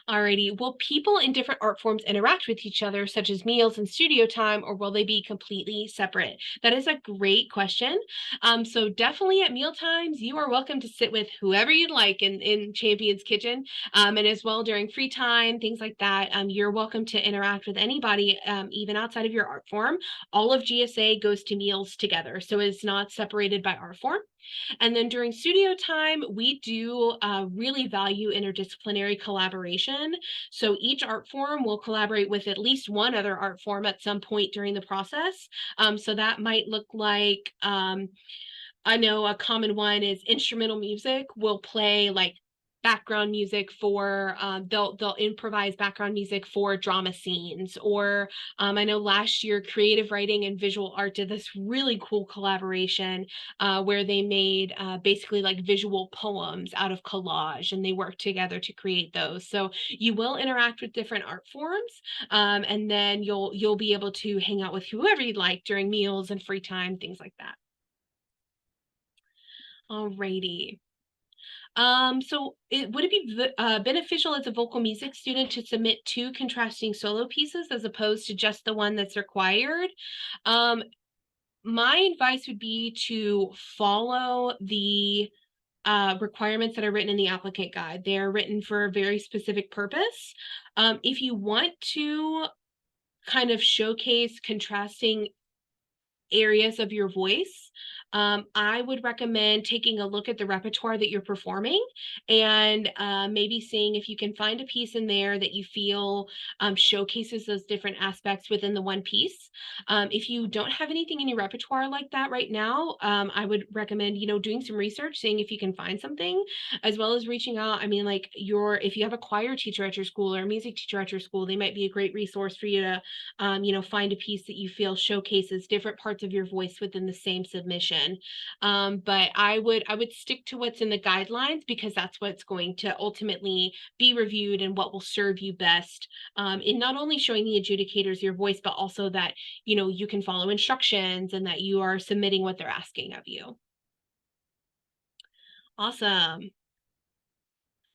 Alrighty, will people in different art forms interact with each other, such as meals and studio time, or will they be completely separate? That is a great question. So definitely at meal times, you are welcome to sit with whoever you'd like in Champion's Kitchen. And as well during free time, things like that. You're welcome to interact with anybody, even outside of your art form. All of GSA goes to meals together, so it's not separated by art form. And then during studio time, we do really value interdisciplinary collaboration. So each art form will collaborate with at least one other art form at some point during the process. So that might look like, I know a common one is instrumental music will play like background music for they'll improvise background music for drama scenes, or I know last year creative writing and visual art did this really cool collaboration where they made basically like visual poems out of collage, and they worked together to create those. So you will interact with different art forms, and then you'll be able to hang out with whoever you'd like during meals and free time, things like that. Alrighty. So would it be beneficial as a vocal music student to submit 2 contrasting solo pieces as opposed to just the one that's required? My advice would be to follow the requirements that are written in the applicant guide. They are written for a very specific purpose. If you want to kind of showcase contrasting areas of your voice, I would recommend taking a look at the repertoire that you're performing, and maybe seeing if you can find a piece in there that you feel showcases those different aspects within the one piece. If you don't have anything in your repertoire like that right now, I would recommend, doing some research, seeing if you can find something, as well as reaching out. I mean, like if you have a choir teacher at your school or a music teacher at your school, they might be a great resource for you to, find a piece that you feel showcases different parts of your voice within the same submission. But I would stick to what's in the guidelines, because that's what's going to ultimately be reviewed and what will serve you best, in not only showing the adjudicators your voice, but also that you can follow instructions and that you are submitting what they're asking of you. Awesome.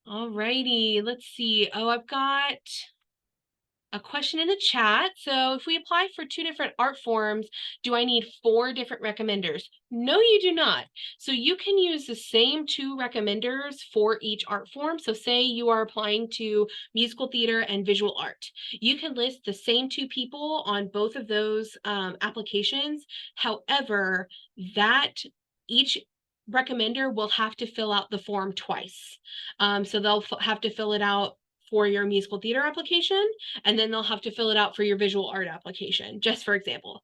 All righty, let's see. Oh, I've got a question in the chat. So if we apply for 2 different art forms, do I need 4 different recommenders? No, you do not. So you can use the same 2 recommenders for each art form. So say you are applying to musical theater and visual art. You can list the same 2 people on both of those applications. However, that each recommender will have to fill out the form twice. So they'll have to fill it out for your musical theater application, and then they'll have to fill it out for your visual art application, just for example.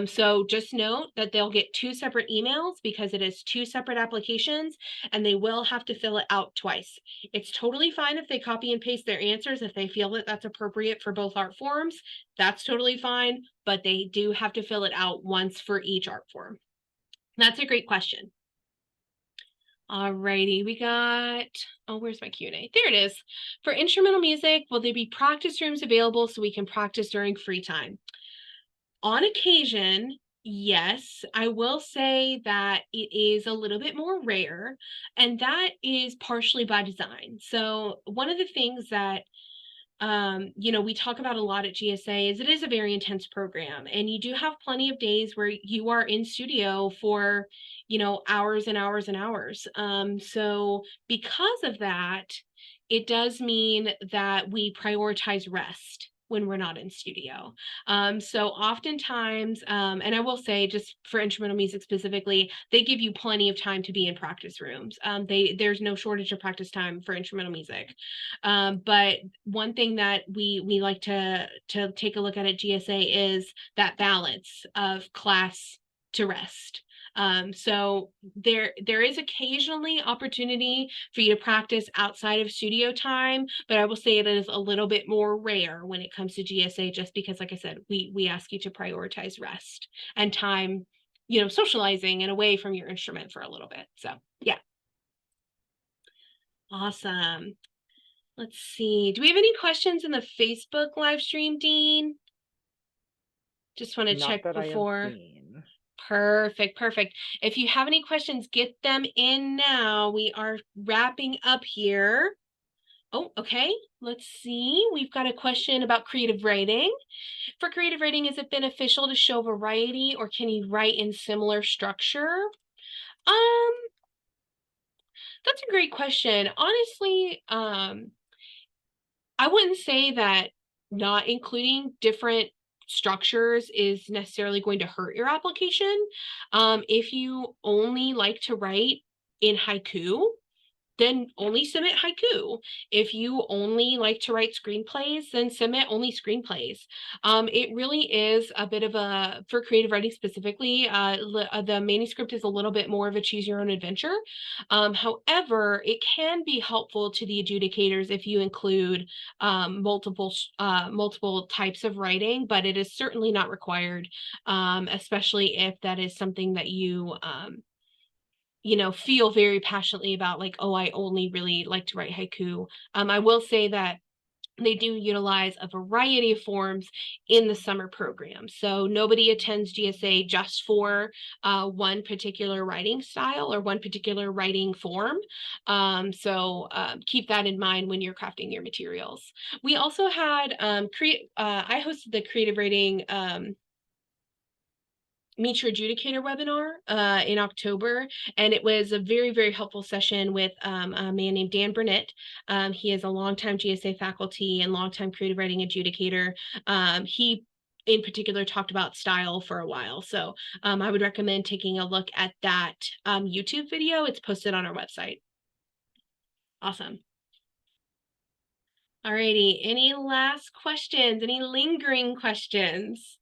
So just note that they'll get 2 separate emails because it is 2 separate applications, and they will have to fill it out twice. It's totally fine if they copy and paste their answers if they feel that that's appropriate for both art forms. That's totally fine, but they do have to fill it out once for each art form. That's a great question. Alrighty, we got, oh, where's my Q&A? There it is. For instrumental music, will there be practice rooms available so we can practice during free time? On occasion, yes. I will say that it is a little bit more rare, and that is partially by design. So one of the things that we talk about a lot at GSA is it is a very intense program, and you do have plenty of days where you are in studio for, hours and hours and hours. So because of that, it does mean that we prioritize rest when we're not in studio. So oftentimes, and I will say just for instrumental music specifically, they give you plenty of time to be in practice rooms. There's no shortage of practice time for instrumental music. But one thing that we like to take a look at GSA is that balance of class to rest. So there is occasionally opportunity for you to practice outside of studio time, but I will say it is a little bit more rare when it comes to GSA, just because, like I said, we ask you to prioritize rest and time, socializing and away from your instrument for a little bit. So yeah. Awesome. Let's see. Do we have any questions in the Facebook live stream, Dean? Just want to Not check that I have before. seen. Perfect, perfect. If you have any questions, get them in now. We are wrapping up here. Oh, okay. Let's see. We've got a question about creative writing. For creative writing, is it beneficial to show variety, or can you write in similar structure? That's a great question. Honestly, I wouldn't say that not including different structures is necessarily going to hurt your application. If you only like to write in haiku, then only submit haiku. If you only like to write screenplays, then submit only screenplays. It really is a bit of a, for creative writing specifically, the manuscript is a little bit more of a choose your own adventure. However, it can be helpful to the adjudicators if you include multiple types of writing, but it is certainly not required, especially if that is something that you feel very passionately about, like, oh, I only really like to write haiku. I will say that they do utilize a variety of forms in the summer program. So nobody attends GSA just for one particular writing style or one particular writing form. So keep that in mind when you're crafting your materials. We also had I hosted the creative writing Meet Your Adjudicator webinar in October, and it was a very, very helpful session with a man named Dan Burnett. He is a longtime GSA faculty and longtime creative writing adjudicator. He in particular talked about style for a while, so I would recommend taking a look at that YouTube video. It's posted on our website. Awesome. Alrighty, any last questions? Any lingering questions?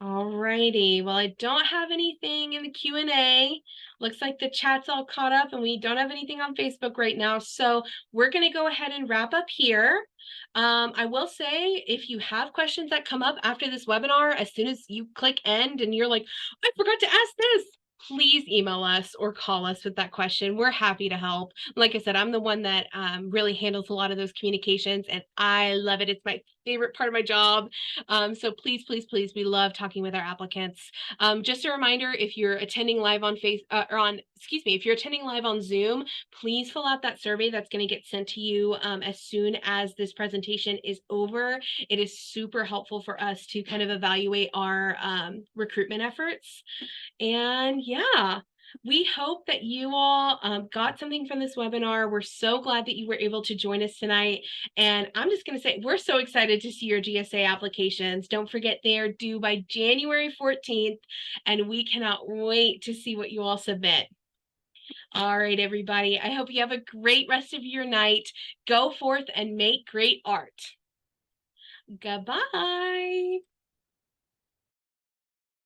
Alrighty, well, I don't have anything in the Q&A. Looks like the chat's all caught up and we don't have anything on Facebook right now. So we're gonna go ahead and wrap up here. I will say, if you have questions that come up after this webinar, as soon as you click end and you're like, I forgot to ask this, please email us or call us with that question. We're happy to help. Like I said, I'm the one that really handles a lot of those communications, and I love it. It's my favorite part of my job. So please, please, please, we love talking with our applicants. Just a reminder, if you're attending live on if you're attending live on Zoom, please fill out that survey that's going to get sent to you as soon as this presentation is over. It is super helpful for us to kind of evaluate our recruitment efforts. And yeah, we hope that you all got something from this webinar. We're so glad that you were able to join us tonight. And I'm just going to say, we're so excited to see your GSA applications. Don't forget, they are due by January 14th, and we cannot wait to see what you all submit. All right, everybody. I hope you have a great rest of your night. Go forth and make great art. Goodbye.